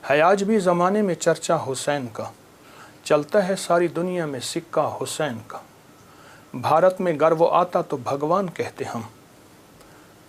ہے آج بھی زمانے میں چرچا حسین کا، چلتا ہے ساری دنیا میں سکہ حسین کا۔ بھارت میں گر وہ آتا تو بھگوان کہتے ہم،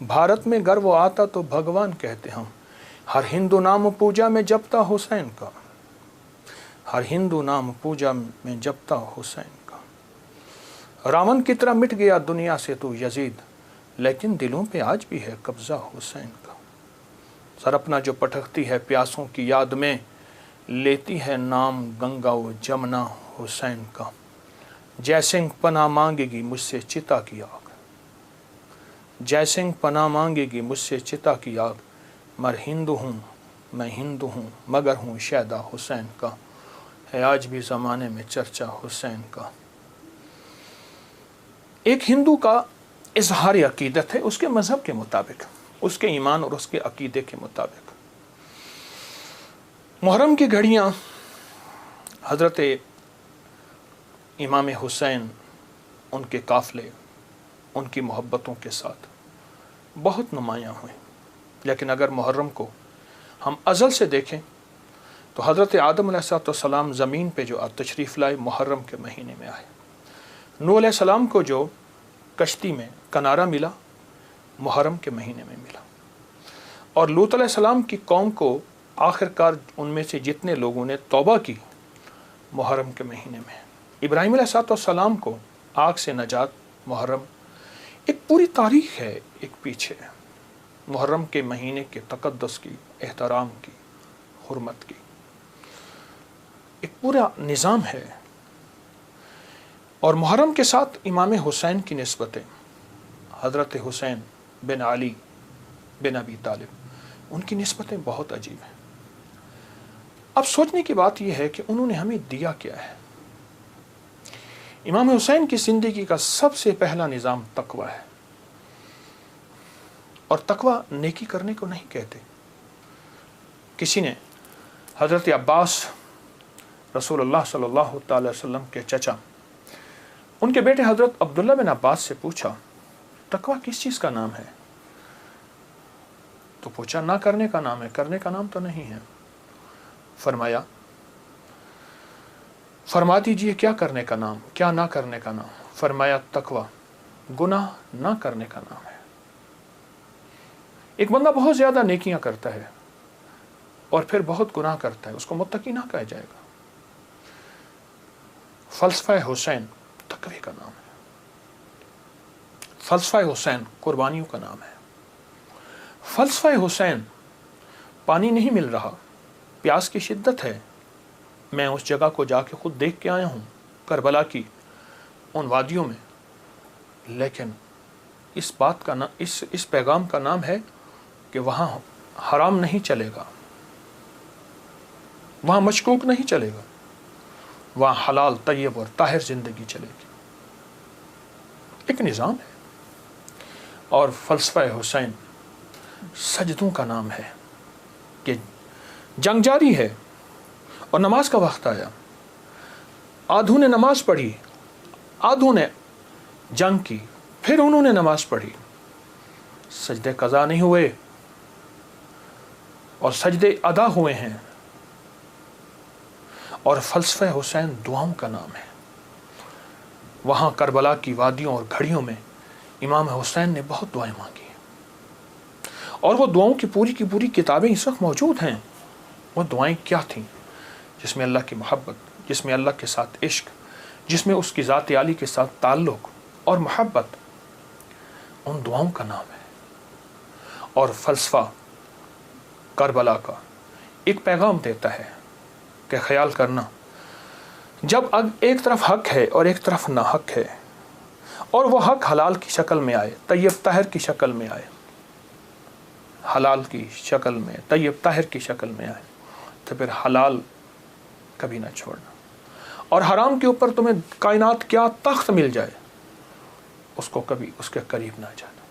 بھارت میں گر وہ آتا تو بھگوان کہتے ہم۔ ہر ہندو نام پوجا میں جپتا حسین کا، ہر ہندو نام پوجا میں جپتا حسین کا۔ راون کی طرح مٹ گیا دنیا سے تو یزید، لیکن دلوں پہ آج بھی ہے قبضہ حسین کا۔ سر اپنا جو پٹکتی ہے پیاسوں کی یاد میں، لیتی ہے نام گنگا و جمنا حسین کا۔ جے سنگھ پناہ مانگے گی مجھ سے چتا کی آگ، جے سنگھ پناہ مانگے گی مجھ سے چتا کی آگ۔ مر ہندو ہوں میں ہندو ہوں مگر ہوں شیدا حسین کا، ہے آج بھی زمانے میں چرچا حسین کا۔ ایک ہندو کا اظہار عقیدت ہے اس کے مذہب کے مطابق، اس کے ایمان اور اس کے عقیدے کے مطابق۔ محرم کی گھڑیاں حضرت امام حسین، ان کے قافلے، ان کی محبتوں کے ساتھ بہت نمایاں ہوئیں، لیکن اگر محرم کو ہم ازل سے دیکھیں تو حضرت آدم علیہ السلام زمین پہ جو تشریف لائے محرم کے مہینے میں آئے۔ نوح علیہ السلام کو جو کشتی میں کنارہ ملا محرم کے مہینے میں ملا، اور لوط علیہ السلام کی قوم کو آخر کار ان میں سے جتنے لوگوں نے توبہ کی محرم کے مہینے میں، ابراہیم علیہ السلام کو آگ سے نجات محرم۔ ایک پوری تاریخ ہے ایک پیچھے محرم کے مہینے کے تقدس کی، احترام کی، حرمت کی، ایک پورا نظام ہے۔ اور محرم کے ساتھ امام حسین کی نسبتیں، حضرت حسین بن علی بن ابی طالب، ان کی نسبتیں بہت عجیب ہیں۔ اب سوچنے کی بات یہ ہے کہ انہوں نے ہمیں دیا کیا ہے۔ امام حسین کی زندگی کا سب سے پہلا نظام تقوی ہے، اور تقوی نیکی کرنے کو نہیں کہتے۔ کسی نے حضرت عباس رسول اللہ صلی اللہ تعالی وسلم کے چچا، ان کے بیٹے حضرت عبداللہ بن عباس سے پوچھا تقوی کس چیز کا نام ہے؟ تو پوچھا نہ کرنے کا نام ہے، کرنے کا نام تو نہیں ہے۔ فرما دیجئے کیا کرنے کا نام، کیا نہ کرنے کا نام؟ فرمایا تقوی گناہ نہ کرنے کا نام ہے۔ ایک بندہ بہت زیادہ نیکیاں کرتا ہے اور پھر بہت گناہ کرتا ہے، اس کو متقی نہ کہا جائے گا۔ فلسفہ حسین تقوی کا نام ہے، فلسفہ حسین قربانیوں کا نام ہے۔ فلسفہ حسین پانی نہیں مل رہا، پیاس کی شدت ہے، میں اس جگہ کو جا کے خود دیکھ کے آیا ہوں، کربلا کی ان وادیوں میں، لیکن اس بات کا اس پیغام کا نام ہے کہ وہاں حرام نہیں چلے گا، وہاں مشکوک نہیں چلے گا، وہاں حلال طیب اور طاہر زندگی چلے گی۔ ایک نظام ہے۔ اور فلسفہ حسین سجدوں کا نام ہے کہ جنگ جاری ہے اور نماز کا وقت آیا، آدھوں نے نماز پڑھی، آدھوں نے جنگ کی، پھر انہوں نے نماز پڑھی، سجدے قضا نہیں ہوئے اور سجدے ادا ہوئے ہیں۔ اور فلسفہ حسین دعاؤں کا نام ہے۔ وہاں کربلا کی وادیوں اور گھڑیوں میں امام حسین نے بہت دعائیں مانگی، اور وہ دعاؤں کی پوری کتابیں اس وقت موجود ہیں۔ وہ دعائیں کیا تھیں؟ جس میں اللہ کی محبت، جس میں اللہ کے ساتھ عشق، جس میں اس کی ذات عالی کے ساتھ تعلق اور محبت، ان دعاؤں کا نام ہے۔ اور فلسفہ کربلا کا ایک پیغام دیتا ہے کہ خیال کرنا، جب ایک طرف حق ہے اور ایک طرف ناحق ہے، اور وہ حق حلال کی شکل میں آئے، طیب طاہر کی شکل میں آئے، حلال کی شکل میں، طیب طاہر کی شکل میں آئے، تو پھر حلال کبھی نہ چھوڑنا، اور حرام کے اوپر تمہیں کائنات کیا تخت مل جائے، اس کو کبھی اس کے قریب نہ جانا۔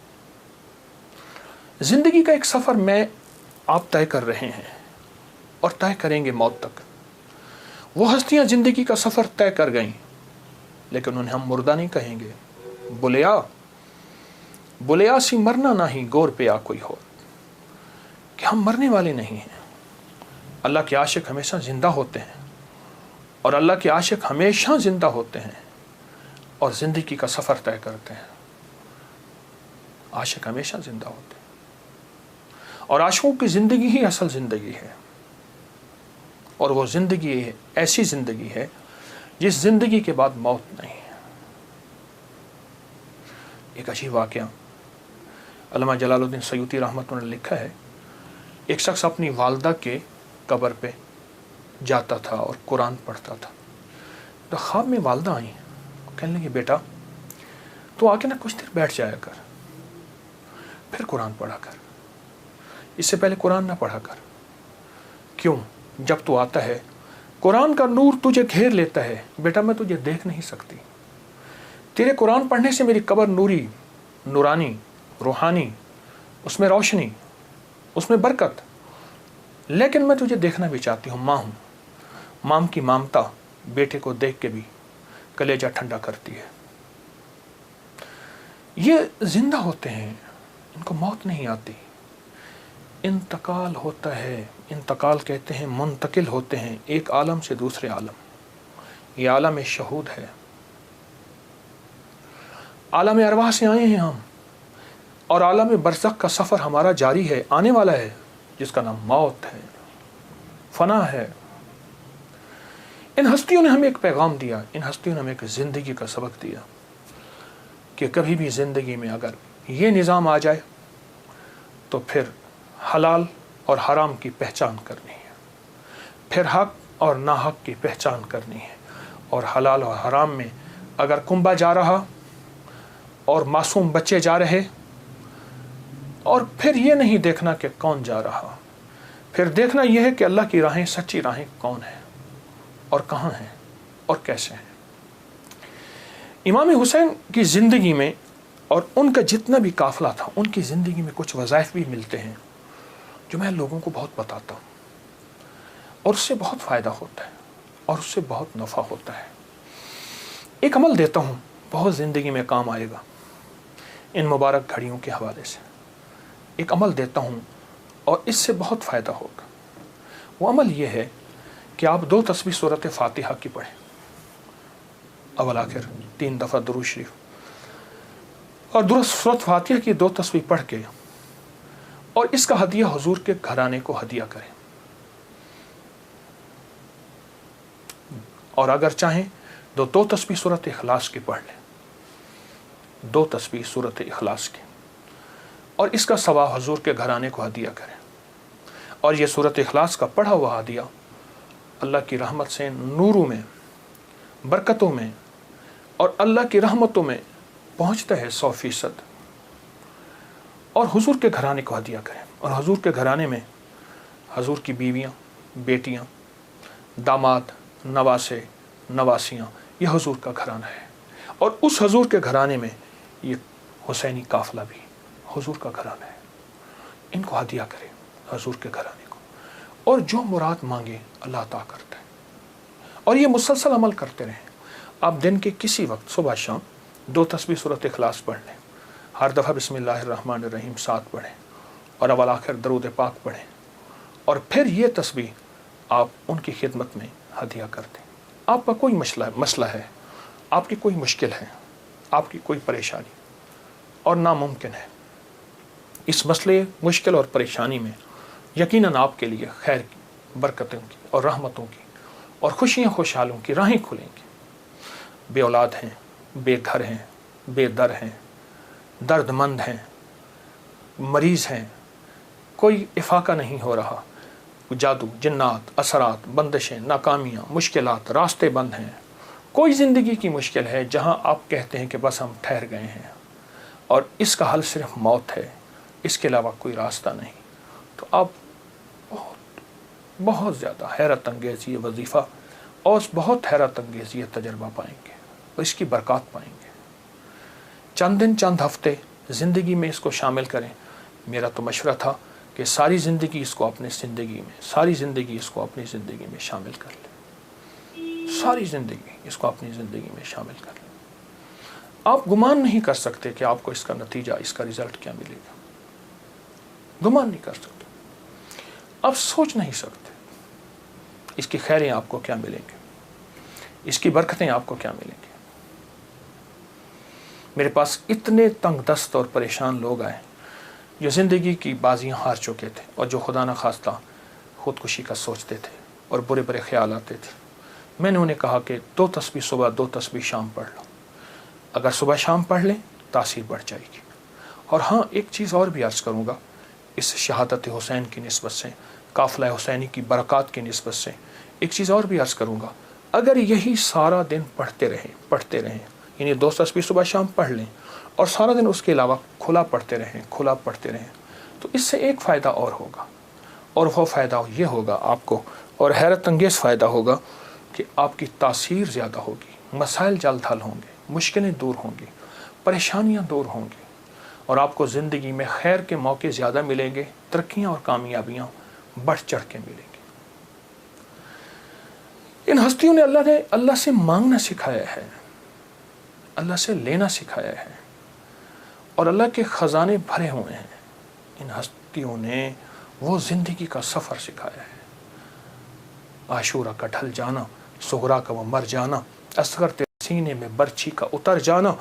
زندگی کا ایک سفر میں آپ طے کر رہے ہیں اور طے کریں گے موت تک۔ وہ ہستیاں زندگی کا سفر طے کر گئیں، لیکن انہیں ہم مردہ نہیں کہیں گے۔ بلیا سی مرنا نہیں گور پہ آ کوئی ہو، کہ ہم مرنے والے نہیں ہیں، اللہ کے عاشق ہمیشہ زندہ ہوتے ہیں، اور اللہ کے عاشق ہمیشہ زندہ ہوتے ہیں اور زندگی کا سفر طے کرتے ہیں۔ عاشق ہمیشہ زندہ ہوتے ہیں، اور عاشقوں کی زندگی ہی اصل زندگی ہے، اور وہ زندگی ایسی زندگی ہے جس زندگی کے بعد موت نہیں ہے۔ ایک عجیب واقعہ علامہ جلال الدین سیوطی رحمۃ اللہ نے لکھا ہے، ایک شخص اپنی والدہ کے قبر پہ جاتا تھا اور قرآن پڑھتا تھا، تو خواب میں والدہ آئیں، کہنے لگی بیٹا تو آ کے نا کچھ دیر بیٹھ جایا کر، پھر قرآن پڑھا کر، اس سے پہلے قرآن نہ پڑھا کر۔ کیوں؟ جب تو آتا ہے قرآن کا نور تجھے گھیر لیتا ہے، بیٹا میں تجھے دیکھ نہیں سکتی، تیرے قرآن پڑھنے سے میری قبر نوری، نورانی، روحانی، اس میں روشنی، اس میں برکت، لیکن میں تجھے دیکھنا بھی چاہتی ہوں، ماں ہوں، ماں کی مامتا بیٹے کو دیکھ کے بھی کلیجہ ٹھنڈا کرتی ہے۔ یہ زندہ ہوتے ہیں، ان کو موت نہیں آتی، انتقال ہوتا ہے، انتقال کہتے ہیں منتقل ہوتے ہیں ایک عالم سے دوسرے عالم، یہ عالم شہود ہے، عالم ارواح سے آئے ہیں ہم، اور عالم برزخ کا سفر ہمارا جاری ہے، آنے والا ہے، جس کا نام موت ہے، فنا ہے۔ ان ہستیوں نے ہمیں ایک پیغام دیا، ان ہستیوں نے ہمیں ایک زندگی کا سبق دیا کہ کبھی بھی زندگی میں اگر یہ نظام آ جائے تو پھر حلال اور حرام کی پہچان کرنی ہے، پھر حق اور ناحق کی پہچان کرنی ہے، اور حلال اور حرام میں اگر کنبا جا رہا اور معصوم بچے جا رہے، اور پھر یہ نہیں دیکھنا کہ کون جا رہا، پھر دیکھنا یہ ہے کہ اللہ کی راہیں، سچی راہیں کون ہیں اور کہاں ہیں اور کیسے ہیں۔ امام حسین کی زندگی میں اور ان کا جتنا بھی قافلہ تھا، ان کی زندگی میں کچھ وظائف بھی ملتے ہیں جو میں لوگوں کو بہت بتاتا ہوں، اور اس سے بہت فائدہ ہوتا ہے اور اس سے بہت نفع ہوتا ہے۔ ایک عمل دیتا ہوں، بہت زندگی میں کام آئے گا، ان مبارک گھڑیوں کے حوالے سے ایک عمل دیتا ہوں اور اس سے بہت فائدہ ہوگا۔ وہ عمل یہ ہے کہ آپ 2 تسبیح سورۃ فاتحہ کی پڑھیں، اول آخر 3 دفعہ درود شریف، اور سورۃ فاتحہ کی 2 تسبیح پڑھ کے اور اس کا ہدیہ حضور کے گھرانے کو ہدیہ کریں، اور اگر چاہیں تو 2 تسبیح سورۃ اخلاص کی پڑھ لیں، 2 تسبیح سورۃ اخلاص کی، اور اس کا ثواب حضور کے گھرانے کو ہدیہ کریں۔ اور یہ سورۃ اخلاص کا پڑھا ہوا ہدیہ اللہ کی رحمت سے نوروں میں، برکتوں میں اور اللہ کی رحمتوں میں پہنچتا ہے 100%، اور حضور کے گھرانے کو ہدیہ کریں۔ اور حضور کے گھرانے میں حضور کی بیویاں، بیٹیاں، داماد، نواسے، نواسیاں، یہ حضور کا گھرانہ ہے، اور اس حضور کے گھرانے میں یہ حسینی قافلہ بھی حضور کا گھرانہ ہے، ان کو ہدیہ کریں حضور کے گھرانے کو، اور جو مراد مانگے اللہ عطا کرتا ہے۔ اور یہ مسلسل عمل کرتے رہیں، آپ دن کے کسی وقت صبح شام 2 تسبیح سورۃ اخلاص پڑھ لیں، ہر دفعہ بسم اللہ الرحمن الرحیم 7 پڑھیں، اور اول آخر درود پاک پڑھیں، اور پھر یہ تسبیح آپ ان کی خدمت میں ہدیہ کر دیں۔ آپ کا کوئی مسئلہ ہے، آپ کی کوئی مشکل ہے، آپ کی کوئی پریشانی اور ناممکن ہے، اس مسئلے، مشکل اور پریشانی میں یقیناً آپ کے لیے خیر کی، برکتوں کی اور رحمتوں کی اور خوشیاں خوشحالوں کی راہیں کھلیں گی۔ بے اولاد ہیں، بے گھر ہیں، بے در ہیں، درد مند ہیں، مریض ہیں، کوئی افاقہ نہیں ہو رہا، جادو، جنات، اثرات، بندشیں، ناکامیاں، مشکلات، راستے بند ہیں، کوئی زندگی کی مشکل ہے جہاں آپ کہتے ہیں کہ بس ہم ٹھہر گئے ہیں اور اس کا حل صرف موت ہے، اس کے علاوہ کوئی راستہ نہیں، تو آپ بہت زیادہ حیرت انگیز یہ وظیفہ اور بہت حیرت انگیز یہ تجربہ پائیں گے اور اس کی برکات پائیں گے۔ چند دن، چند ہفتے زندگی میں اس کو شامل کریں۔ میرا تو مشورہ تھا کہ ساری زندگی اس کو اپنی زندگی میں، ساری زندگی اس کو اپنی زندگی میں شامل کر لیں، ساری زندگی اس کو اپنی زندگی میں شامل کر لیں۔ آپ گمان نہیں کر سکتے کہ آپ کو اس کا نتیجہ، اس کا رزلٹ کیا ملے گا، گمان نہیں کر سکتے، آپ سوچ نہیں سکتے۔ اس کی خیریں آپ کو کیا ملیں گی، اس کی برکتیں آپ کو کیا ملیں گی۔ میرے پاس اتنے تنگ دست اور پریشان لوگ آئے جو زندگی کی بازیاں ہار چکے تھے اور جو خدا نہ خواستہ خودکشی کا سوچتے تھے اور برے برے خیال آتے تھے۔ میں نے انہیں کہا کہ 2 تسبیح صبح 2 تسبیح شام پڑھ لو، اگر صبح شام پڑھ لیں تاثیر بڑھ جائے گی۔ اور ہاں، ایک چیز اور بھی عرض کروں گا اس شہادت حسین کی نسبت سے، قافلہ حسینی کی برکات کی نسبت سے ایک چیز اور بھی عرض کروں گا، اگر یہی سارا دن پڑھتے رہیں یعنی 2 تسبیح صبح شام پڑھ لیں اور سارا دن اس کے علاوہ کھلا پڑھتے رہیں تو اس سے ایک فائدہ اور ہوگا، اور وہ فائدہ یہ ہوگا آپ کو، اور حیرت انگیز فائدہ ہوگا کہ آپ کی تاثیر زیادہ ہوگی، مسائل جلد حل ہوں گے، مشکلیں دور ہوں گی، پریشانیاں دور ہوں گی، اور آپ کو زندگی میں خیر کے موقع زیادہ ملیں گے، ترقیاں اور کامیابیاں بڑھ چڑھ کے ملیں گی۔ ان ہستیوں نے اللہ سے مانگنا سکھایا ہے، اللہ سے لینا سکھایا ہے، اور اللہ کے خزانے بھرے ہوئے ہیں۔ ان ہستیوں نے وہ زندگی کا سفر سکھایا ہے، عاشورہ کا ڈھل جانا، سغرا کا وہ مر جانا، اصغر تیرے سینے میں برچھی کا اتر جانا،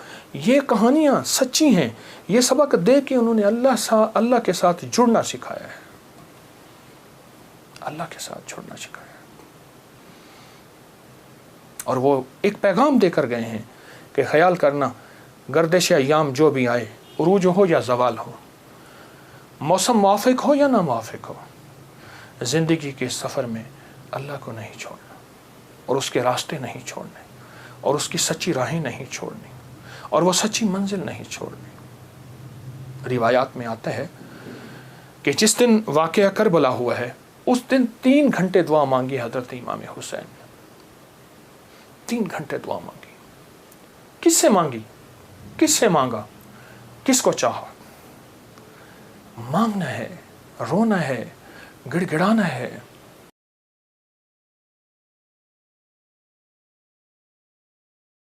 یہ کہانیاں سچی ہیں۔ یہ سبق دے کے انہوں نے اللہ کے ساتھ جڑنا سکھایا ہے، اللہ کے ساتھ جڑنا سکھایا ہے، اور وہ ایک پیغام دے کر گئے ہیں کہ خیال کرنا، گردش ایام جو بھی آئے، عروج ہو یا زوال ہو، موسم موافق ہو یا نہ موافق ہو، زندگی کے سفر میں اللہ کو نہیں چھوڑنا، اور اس کے راستے نہیں چھوڑنے، اور اس کی سچی راہیں نہیں چھوڑنی، اور وہ سچی منزل نہیں چھوڑنی۔ روایات میں آتا ہے کہ جس دن واقعہ کربلا ہوا ہے اس دن 3 گھنٹے دعا مانگی حضرت امام حسین نے، 3 گھنٹے دعا مانگی۔ کس سے مانگی؟ کس سے مانگا؟ کس کو چاہا؟ مانگنا ہے، رونا ہے، گڑ گڑانا ہے،